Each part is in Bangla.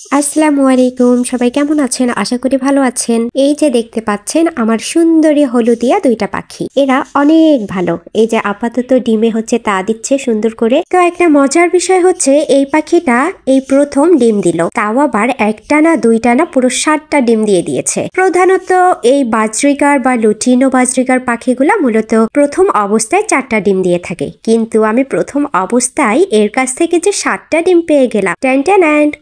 আসসালামু আলাইকুম, সবাই কেমন আছেন? আশা করি ভালো আছেন। এই যে দেখতে পাচ্ছেন আমার সুন্দরী হলুদিয়া দুইটা পাখি, এরা অনেক ভালো। এই যে আপাতত ডিমে হচ্ছে তা দিচ্ছে সুন্দর করে। তো একটা মজার বিষয় হচ্ছে এই পাখিটা এই প্রথম ডিম দিল, তাও আবার একটা না দুইটা না, পুরো 7টা ডিম দিয়ে দিয়েছে। প্রধানত এই বাজরিগার বা লুটিনো বাজরিগার পাখিগুলা মূলত প্রথম অবস্থায় 4টা ডিম দিয়ে থাকে, কিন্তু আমি প্রথম অবস্থায় এর কাছ থেকে যে 7টা ডিম পেয়ে গেলাম।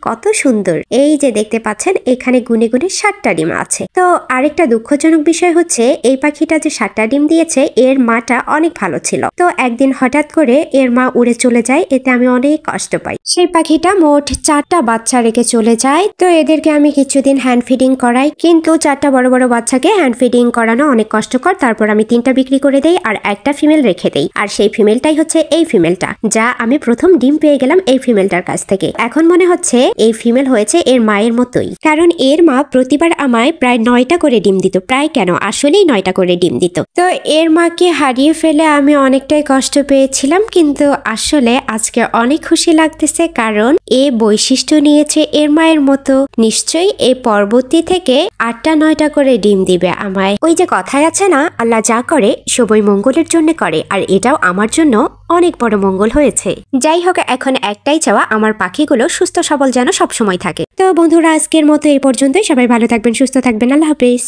কত সুন্দর। এই যে দেখতে পাচ্ছেন এখানে গুনে গুনে 7টা ডিম আছে। তো আরেকটা দুঃখজনক বিষয় হচ্ছে এই পাখিটা যে 7টা ডিম দিয়েছে এর মাটা অনেক ভালো ছিল। তো একদিন হঠাৎ করে এর মা উড়ে চলে যায়, এতে আমি অনেক কষ্ট পাই। সেই পাখিটা মোট 4টা বাচ্চা রেখে চলে যায়। তো এদেরকে আমি কিছুদিন হ্যান্ড ফিডিং করাই, কিন্তু 4টা বড় বড় বাচ্চাকে হ্যান্ড ফিডিং করানো অনেক কষ্টকর। তারপর আমি 3টা বিক্রি করে দেই আর একটা ফিমেল রেখে দেই। আর সেই ফিমেলটাই হচ্ছে এই ফিমেলটা, যা আমি প্রথম ডিম পেয়ে গেলাম এই ফিমেলটার কাছ থেকে। এখন মনে হচ্ছে এই ফিমেল হয়েছে এর মায়ের মতোই, কারণ এর মা প্রতিবার আমায় প্রায় 9টা করে ডিম দিত। প্রায় কেন, আসলেই 9টা করে ডিম দিত। তো এর মাকে হারিয়ে ফেলে আমি অনেকটাই কষ্ট পেয়েছিলাম, কিন্তু আসলে আজকে অনেক খুশি লাগতেছে, কারণ এ বৈশিষ্ট্য নিয়েছে এর মায়ের মতো। নিশ্চয়ই এই পরবর্তী থেকে 8টা 9টা করে ডিম দিবে আমায়। ওই যে কথায় আছে না, আল্লাহ যা করে সবই মঙ্গলের জন্য করে, আর এটাও আমার জন্য অনেক বড় মঙ্গল হয়েছে। যাই হোক, এখন একটাই চাওয়া, আমার পাখিগুলো সুস্থ সবল যেন সবসময় থাকে। তো বন্ধুরা, আজকের মতো এই পর্যন্তই। সবাই ভালো থাকবেন, সুস্থ থাকবেন। আল্লাহ হাফেজ।